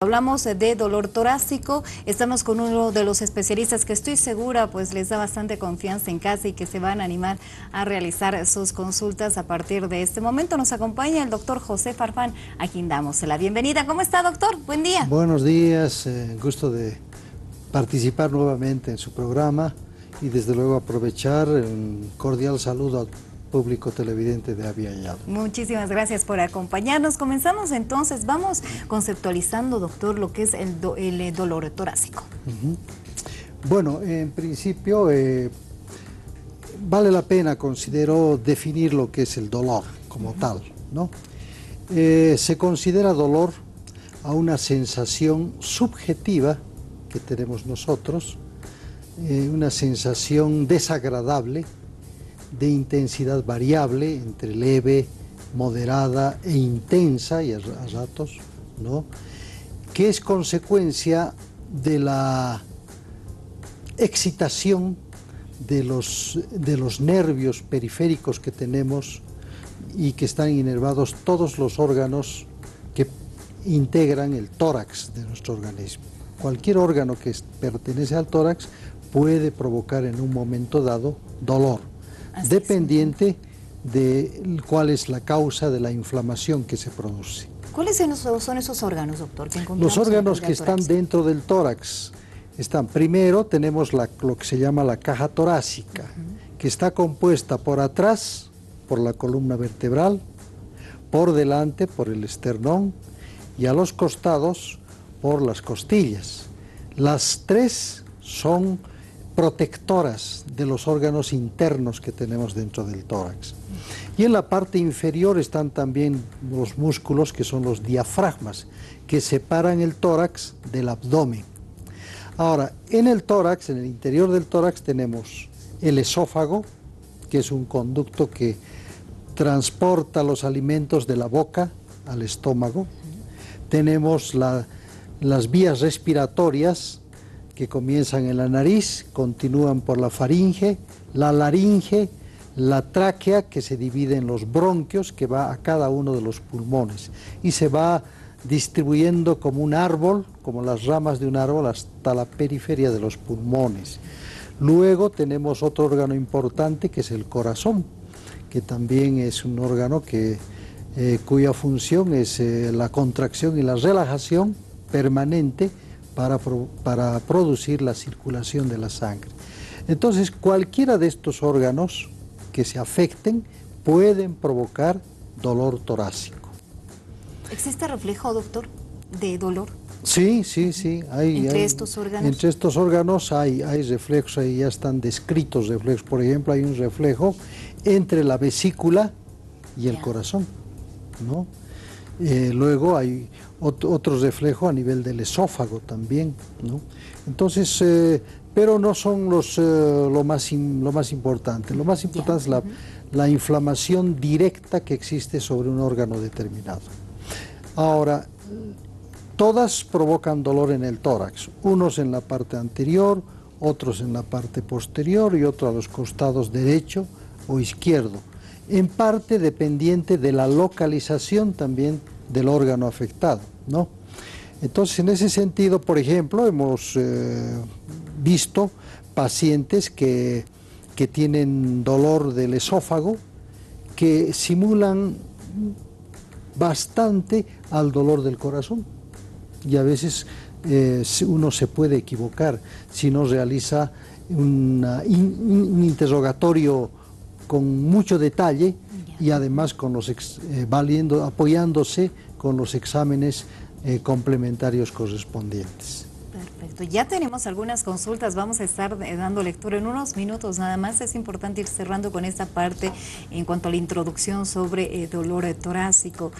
Hablamos de dolor torácico, estamos con uno de los especialistas que estoy segura pues les da bastante confianza en casa y que se van a animar a realizar sus consultas a partir de este momento. Nos acompaña el doctor José Farfán, a quien damos la bienvenida. ¿Cómo está, doctor? Buen día. Buenos días, gusto de participar nuevamente en su programa y desde luego aprovechar un cordial saludo al público televidente de Aviala. Muchísimas gracias por acompañarnos. Comenzamos entonces, vamos conceptualizando, doctor, lo que es el dolor torácico. Bueno, en principio vale la pena, considero, definir lo que es el dolor como tal, ¿no? Se considera dolor a una sensación subjetiva que tenemos nosotros, una sensación desagradable, de intensidad variable, entre leve, moderada e intensa, y a ratos, ¿no?, que es consecuencia de la excitación de los nervios periféricos que tenemos y que están inervados todos los órganos que integran el tórax de nuestro organismo. Cualquier órgano que pertenece al tórax puede provocar en un momento dado dolor, dependiente de cuál es la causa de la inflamación que se produce. ¿Cuáles son esos órganos, doctor, que encontramos? Los órganos que están dentro del tórax están, primero tenemos lo que se llama la caja torácica, que está compuesta por atrás, por la columna vertebral, por delante, por el esternón, y a los costados, por las costillas. Las tres son protectoras de los órganos internos que tenemos dentro del tórax. Y en la parte inferior están también los músculos, que son los diafragmas, que separan el tórax del abdomen. Ahora, en el tórax, en el interior del tórax, tenemos el esófago, que es un conducto que transporta los alimentos de la boca al estómago. Tenemos las vías respiratorias, que comienzan en la nariz, continúan por la faringe, la laringe, la tráquea, que se divide en los bronquios, que va a cada uno de los pulmones, y se va distribuyendo como un árbol, como las ramas de un árbol, hasta la periferia de los pulmones. Luego tenemos otro órgano importante, que es el corazón, que también es un órgano cuya función es la contracción y la relajación permanente para producir la circulación de la sangre. Entonces, cualquiera de estos órganos que se afecten pueden provocar dolor torácico. ¿Existe reflejo, doctor, de dolor? Sí. ¿Entre estos órganos? Entre estos órganos hay reflejos, ahí ya están descritos reflejos. Por ejemplo, hay un reflejo entre la vesícula y el corazón, ¿no? Luego hay otro reflejo a nivel del esófago también, ¿no? Entonces, pero no son lo más importante. Lo más importante es la inflamación directa que existe sobre un órgano determinado. Ahora, todas provocan dolor en el tórax, unos en la parte anterior, otros en la parte posterior y otros a los costados derecho o izquierdo, en parte dependiente de la localización también del órgano afectado, ¿no? Entonces, en ese sentido, por ejemplo, hemos visto pacientes que tienen dolor del esófago, que simulan bastante al dolor del corazón, y a veces uno se puede equivocar si no realiza un interrogatorio con mucho detalle y además con apoyándose con los exámenes complementarios correspondientes. Perfecto, ya tenemos algunas consultas, vamos a estar dando lectura en unos minutos nada más. Es importante ir cerrando con esta parte en cuanto a la introducción sobre dolor torácico.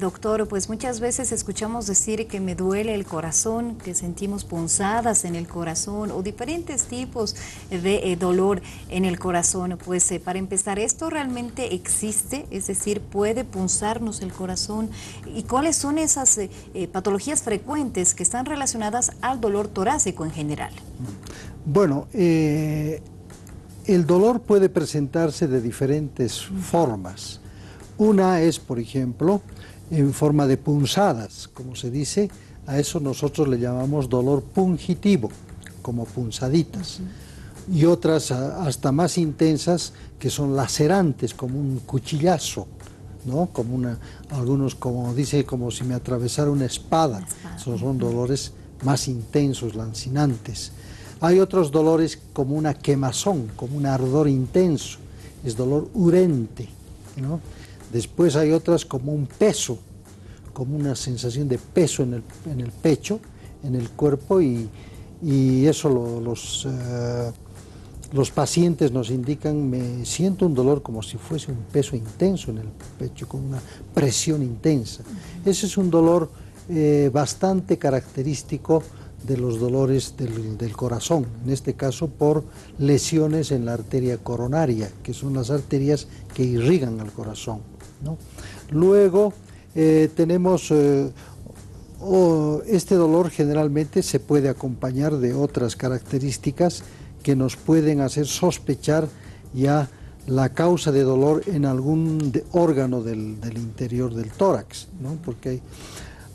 Doctor, pues muchas veces escuchamos decir que me duele el corazón, que sentimos punzadas en el corazón o diferentes tipos de dolor en el corazón. Pues para empezar, ¿esto realmente existe? Es decir, ¿puede punzarnos el corazón? ¿Y cuáles son esas patologías frecuentes que están relacionadas al dolor torácico en general? Bueno, el dolor puede presentarse de diferentes formas. Una es, por ejemplo, en forma de punzadas, como se dice, A eso nosotros le llamamos dolor pungitivo, como punzaditas. Y otras hasta más intensas, que son lacerantes, como un cuchillazo, ¿no? Algunos como dice, como si me atravesara una espada. Esos son dolores más intensos, lancinantes. Hay otros dolores como una quemazón, como un ardor intenso, es dolor urente, ¿no? Después hay otras como un peso, como una sensación de peso en el pecho, en el cuerpo, y eso los pacientes nos indican: me siento un dolor como si fuese un peso intenso en el pecho, con una presión intensa. Ese es un dolor bastante característico de los dolores del corazón, en este caso por lesiones en la arteria coronaria, que son las arterias que irrigan al corazón, ¿no? Luego tenemos este dolor generalmente se puede acompañar de otras características que nos pueden hacer sospechar ya la causa de dolor en algún órgano del interior del tórax, ¿no? Porque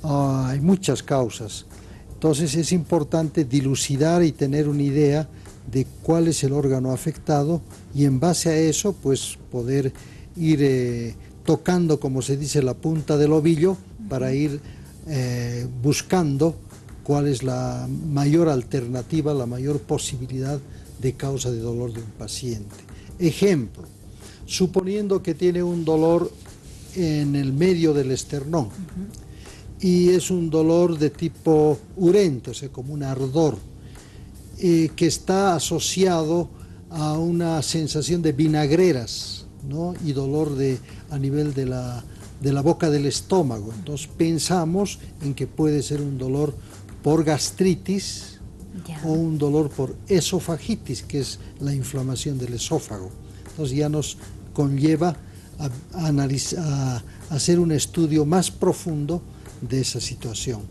hay muchas causas. Entonces es importante dilucidar y tener una idea de cuál es el órgano afectado, y en base a eso pues poder ir tocando, como se dice, la punta del ovillo para ir buscando cuál es la mayor alternativa, la mayor posibilidad de causa de dolor de un paciente. Ejemplo, suponiendo que tiene un dolor en el medio del esternón, y es un dolor de tipo urente, o sea, como un ardor, que está asociado a una sensación de vinagreras, ¿no? Y dolor a nivel de la boca del estómago. Entonces pensamos en que puede ser un dolor por gastritis o un dolor por esofagitis, que es la inflamación del esófago. Entonces ya nos conlleva a hacer un estudio más profundo de esa situación.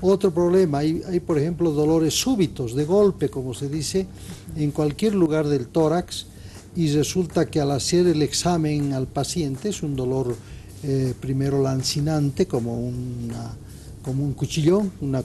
Otro problema, hay por ejemplo dolores súbitos, de golpe, como se dice, en cualquier lugar del tórax, y resulta que al hacer el examen al paciente es un dolor primero lancinante, como un cuchillón, un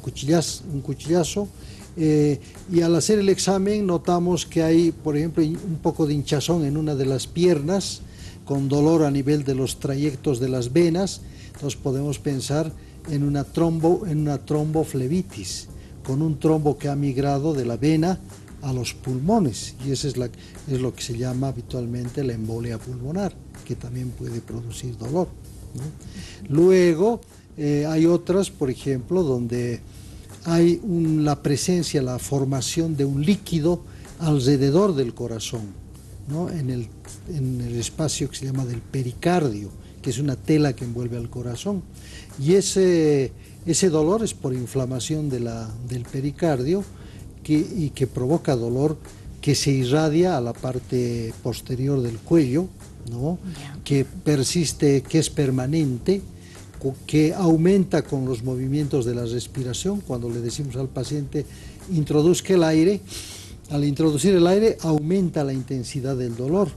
cuchillazo, y al hacer el examen notamos que hay, por ejemplo, un poco de hinchazón en una de las piernas, con dolor a nivel de los trayectos de las venas. Entonces podemos pensar en una tromboflebitis, con un trombo que ha migrado de la vena a los pulmones, y eso es lo que se llama habitualmente la embolia pulmonar, que también puede producir dolor, ¿no? Luego hay otras, por ejemplo, donde hay la presencia, la formación de un líquido alrededor del corazón, ¿no? En el espacio que se llama del pericardio, que es una tela que envuelve al corazón, y ese dolor es por inflamación del pericardio, y que provoca dolor que se irradia a la parte posterior del cuello, ¿no? Que persiste, que es permanente, que aumenta con los movimientos de la respiración. Cuando le decimos al paciente introduzca el aire, al introducir el aire aumenta la intensidad del dolor,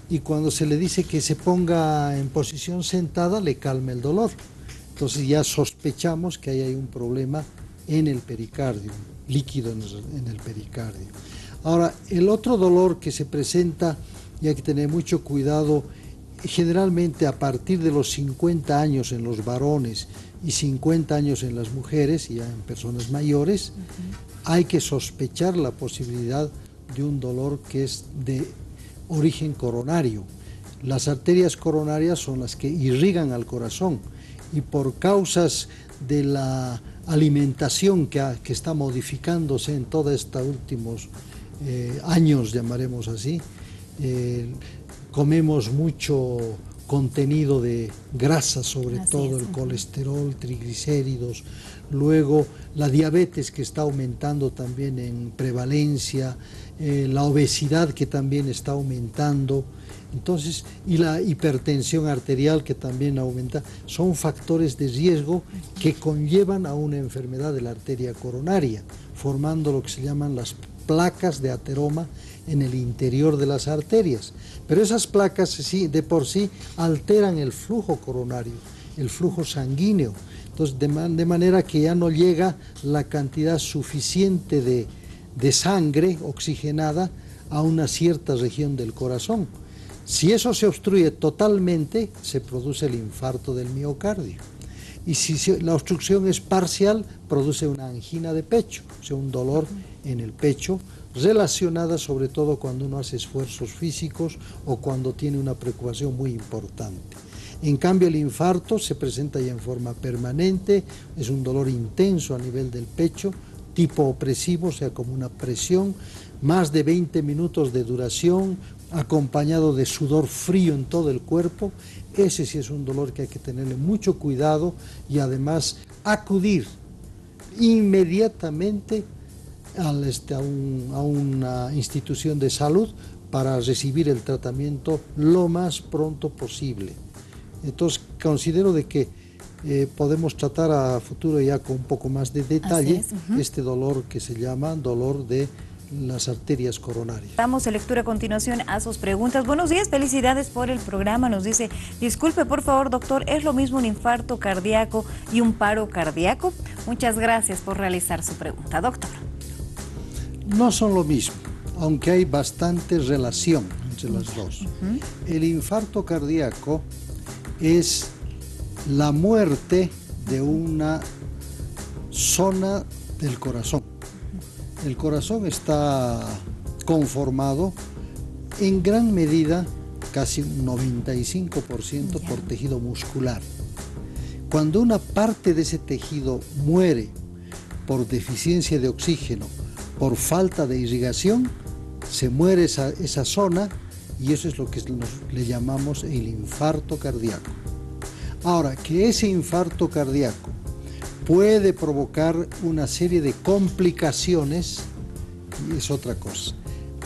y cuando se le dice que se ponga en posición sentada le calma el dolor. Entonces ya sospechamos que ahí hay un problema en el pericardio, líquido en el pericardio. Ahora, el otro dolor que se presenta, y hay que tener mucho cuidado, generalmente a partir de los 50 años en los varones y 50 años en las mujeres, y ya en personas mayores, hay que sospechar la posibilidad de un dolor que es de origen coronario. Las arterias coronarias son las que irrigan al corazón, y por causas de la alimentación que está modificándose en todos estos últimos años, llamaremos así, comemos mucho contenido de grasa, sobre todo el colesterol, triglicéridos, luego la diabetes, que está aumentando también en prevalencia, la obesidad, que también está aumentando. Entonces, y la hipertensión arterial, que también aumenta, son factores de riesgo que conllevan a una enfermedad de la arteria coronaria, formando lo que se llaman las placas de ateroma en el interior de las arterias. Pero esas placas de por sí alteran el flujo coronario, el flujo sanguíneo. Entonces, de manera que ya no llega la cantidad suficiente de sangre oxigenada a una cierta región del corazón. Si eso se obstruye totalmente, se produce el infarto del miocardio. Y si la obstrucción es parcial, produce una angina de pecho, o sea, un dolor en el pecho, relacionada sobre todo cuando uno hace esfuerzos físicos o cuando tiene una preocupación muy importante. En cambio, el infarto se presenta ya en forma permanente, es un dolor intenso a nivel del pecho, tipo opresivo, o sea, como una presión, más de 20 minutos de duración, acompañado de sudor frío en todo el cuerpo. Ese sí es un dolor que hay que tenerle mucho cuidado y además acudir inmediatamente a una institución de salud para recibir el tratamiento lo más pronto posible. Entonces considero de que podemos tratar a futuro ya con un poco más de detalle este dolor que se llama dolor de las arterias coronarias. Damos lectura a continuación a sus preguntas. Buenos días, felicidades por el programa. Nos dice, disculpe por favor, doctor, ¿es lo mismo un infarto cardíaco y un paro cardíaco? Muchas gracias por realizar su pregunta, doctor. No son lo mismo, aunque hay bastante relación entre las dos. El infarto cardíaco es la muerte de una zona del corazón. El corazón está conformado en gran medida, casi un 95% por tejido muscular. Cuando una parte de ese tejido muere por deficiencia de oxígeno, por falta de irrigación, se muere esa zona y eso es lo que le llamamos el infarto cardíaco. Ahora, que ese infarto cardíaco puede provocar una serie de complicaciones y es otra cosa.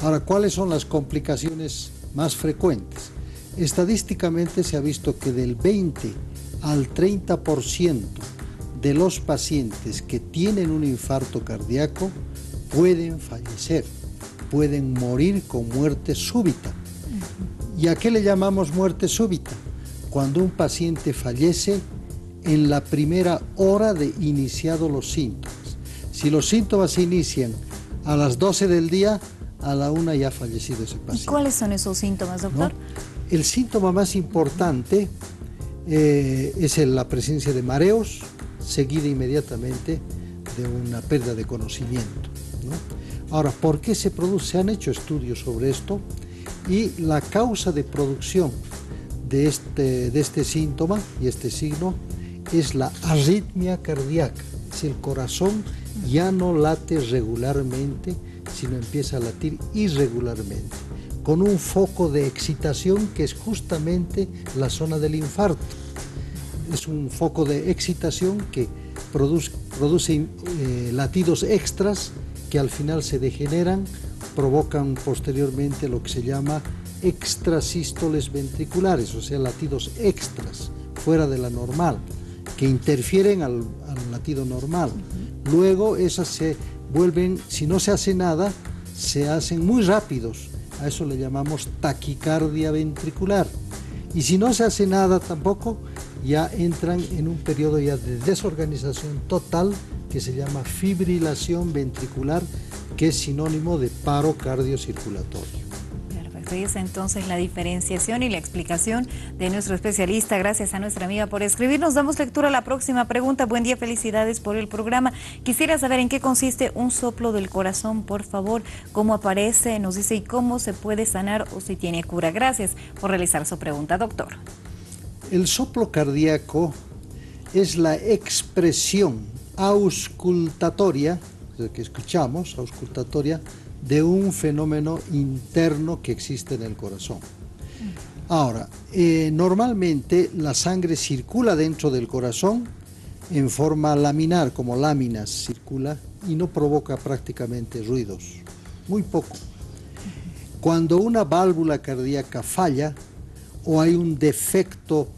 Ahora, ¿cuáles son las complicaciones más frecuentes? Estadísticamente se ha visto que del 20 al 30% de los pacientes que tienen un infarto cardíaco pueden fallecer, pueden morir con muerte súbita. ¿Y a qué le llamamos muerte súbita? Cuando un paciente fallece en la primera hora de iniciados los síntomas. Si los síntomas se inician a las 12 del día, a la 1 ya ha fallecido ese paciente. ¿Y cuáles son esos síntomas, doctor? ¿No? El síntoma más importante es la presencia de mareos, seguida inmediatamente de una pérdida de conocimiento, ¿no? Ahora, ¿por qué se produce? Se han hecho estudios sobre esto y la causa de producción de este síntoma y este signo es la arritmia cardíaca. Si el corazón ya no late regularmente, sino empieza a latir irregularmente, con un foco de excitación que es justamente la zona del infarto. Es un foco de excitación que produce latidos extras que al final se degeneran, provocan posteriormente lo que se llama extrasístoles ventriculares, o sea, latidos extras, fuera de la normal, que interfieren al latido normal. Luego esas se vuelven, si no se hace nada, se hacen muy rápidos. A eso le llamamos taquicardia ventricular. Y si no se hace nada tampoco, ya entran en un periodo ya de desorganización total que se llama fibrilación ventricular, que es sinónimo de paro cardiocirculatorio. Ahí es entonces la diferenciación y la explicación de nuestro especialista. Gracias a nuestra amiga por escribirnos. Damos lectura a la próxima pregunta. Buen día, felicidades por el programa. Quisiera saber en qué consiste un soplo del corazón, por favor. ¿Cómo aparece? Nos dice, ¿y cómo se puede sanar o si tiene cura? Gracias por realizar su pregunta, doctor. El soplo cardíaco es la expresión auscultatoria, que escuchamos, auscultatoria, de un fenómeno interno que existe en el corazón. Ahora, normalmente la sangre circula dentro del corazón en forma laminar, como láminas circula, y no provoca prácticamente ruidos, muy poco. Cuando una válvula cardíaca falla o hay un defecto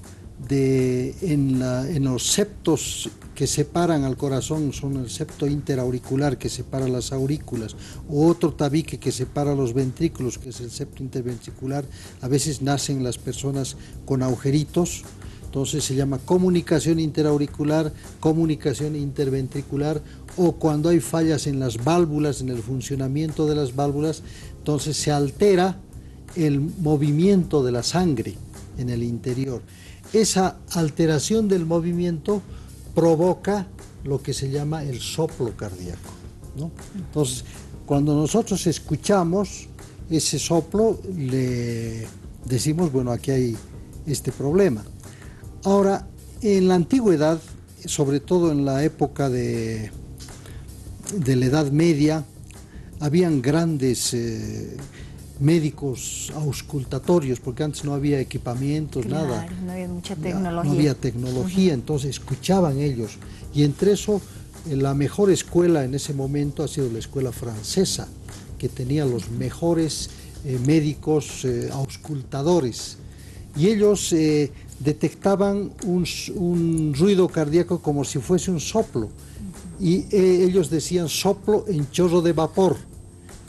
en los septos que separan al corazón, son el septo interauricular que separa las aurículas, o otro tabique que separa los ventrículos, que es el septo interventricular. A veces nacen las personas con agujeritos. Entonces se llama comunicación interauricular, comunicación interventricular, o cuando hay fallas en las válvulas, en el funcionamiento de las válvulas, entonces se altera el movimiento de la sangre en el interior. Esa alteración del movimiento provoca lo que se llama el soplo cardíaco, ¿no? Entonces, cuando nosotros escuchamos ese soplo, le decimos, bueno, aquí hay este problema. Ahora, en la antigüedad, sobre todo en la época de la Edad Media, habían grandes médicos auscultatorios, porque antes no había equipamientos, claro, nada. No había mucha tecnología. No había tecnología, entonces escuchaban ellos. Y entre eso, la mejor escuela en ese momento ha sido la escuela francesa, que tenía los mejores médicos auscultadores. Y ellos detectaban un ruido cardíaco como si fuese un soplo. Y ellos decían soplo en chorro de vapor,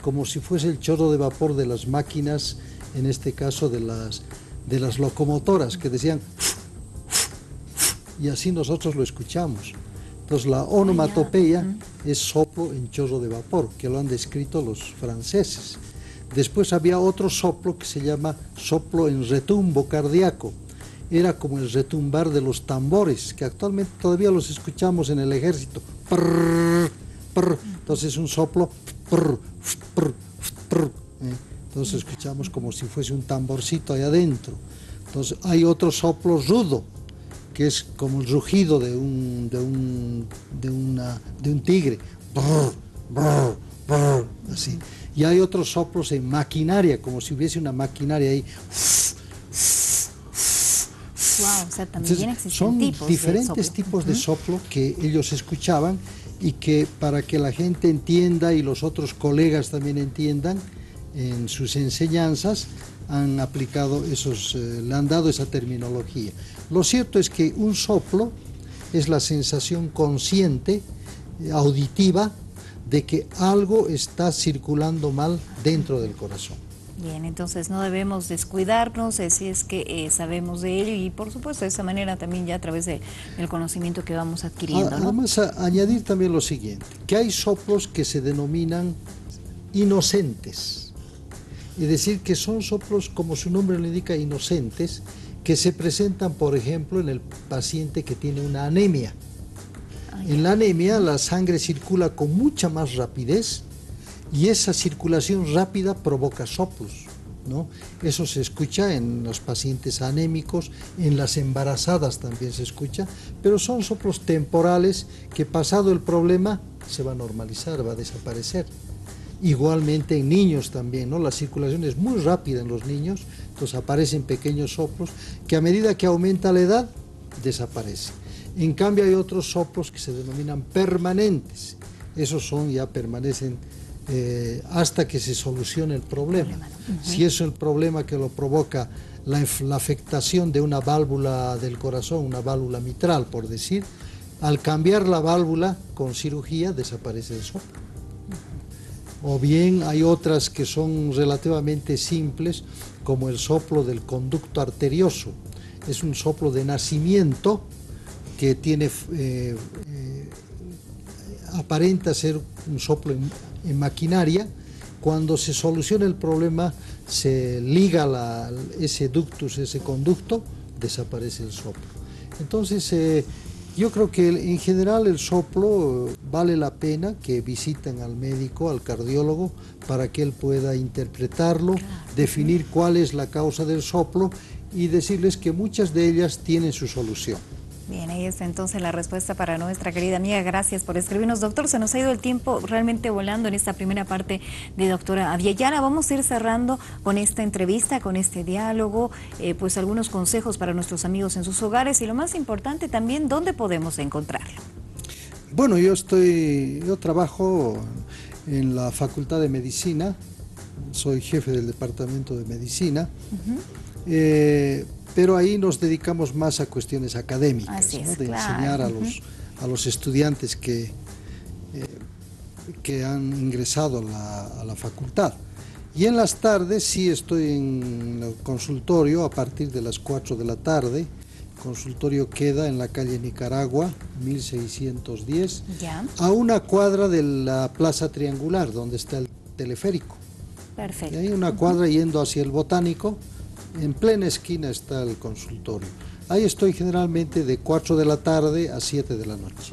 como si fuese el chorro de vapor de las máquinas, en este caso de las locomotoras, que decían y así nosotros lo escuchamos. Entonces la onomatopeya es soplo en chorro de vapor, que lo han descrito los franceses. Después había otro soplo que se llama soplo en retumbo cardíaco. Era como el retumbar de los tambores, que actualmente todavía los escuchamos en el ejército. Prrr, prrr. Entonces un soplo, prrr, prrr, prrr. Entonces escuchamos como si fuese un tamborcito ahí adentro. Entonces hay otro soplo rudo, que es como el rugido de un tigre. Brr, brr, brr, así. Y hay otros soplos en maquinaria, como si hubiese una maquinaria ahí. Wow, o sea, también existen son tipos diferentes tipos de soplo que ellos escuchaban, y que para que la gente entienda y los otros colegas también entiendan, en sus enseñanzas han aplicado le han dado esa terminología. Lo cierto es que un soplo es la sensación consciente, auditiva, de que algo está circulando mal dentro del corazón. Bien, entonces no debemos descuidarnos si es que sabemos de ello, y por supuesto de esa manera también ya a través del conocimiento que vamos adquiriendo, ¿no? Además, añadir también lo siguiente, que hay soplos que se denominan inocentes, es decir, que son soplos, como su nombre lo indica, inocentes, que se presentan, por ejemplo, en el paciente que tiene una anemia. En la anemia la sangre circula con mucha más rapidez, y esa circulación rápida provoca soplos, ¿no? Eso se escucha en los pacientes anémicos, en las embarazadas también se escucha, pero son soplos temporales que, pasado el problema, se va a normalizar, va a desaparecer. Igualmente en niños también, ¿no? La circulación es muy rápida en los niños, entonces aparecen pequeños soplos que, a medida que aumenta la edad, desaparecen. En cambio hay otros soplos que se denominan permanentes. Esos ya permanecen hasta que se solucione el problema. Si es el problema que lo provoca la afectación de una válvula del corazón, una válvula mitral, por decir, al cambiar la válvula con cirugía desaparece el soplo. O bien hay otras que son relativamente simples, como el soplo del conducto arterioso. Es un soplo de nacimiento que tiene aparenta ser un soplo en maquinaria. Cuando se soluciona el problema, se liga ese ductus, ese conducto, desaparece el soplo. Entonces, yo creo que en general el soplo vale la pena que visiten al médico, al cardiólogo, para que él pueda interpretarlo, definir cuál es la causa del soplo y decirles que muchas de ellas tienen su solución. Bien, ahí está entonces la respuesta para nuestra querida amiga. Gracias por escribirnos. Doctor, se nos ha ido el tiempo realmente volando en esta primera parte de doctora Abiyayara. Vamos a ir cerrando con esta entrevista, con este diálogo, pues algunos consejos para nuestros amigos en sus hogares, y lo más importante también, ¿dónde podemos encontrarlo? Bueno, yo trabajo en la Facultad de Medicina, soy jefe del Departamento de Medicina. Pero ahí nos dedicamos más a cuestiones académicas, ¿no? De enseñar a los estudiantes que han ingresado a la facultad. Y en las tardes sí estoy en el consultorio a partir de las 4 de la tarde, consultorio queda en la calle Nicaragua, 1610, Ya, a una cuadra de la Plaza Triangular, donde está el teleférico. perfecto. Y hay una cuadra yendo hacia el Botánico, en plena esquina está el consultorio. Ahí estoy generalmente de 4 de la tarde a 7 de la noche.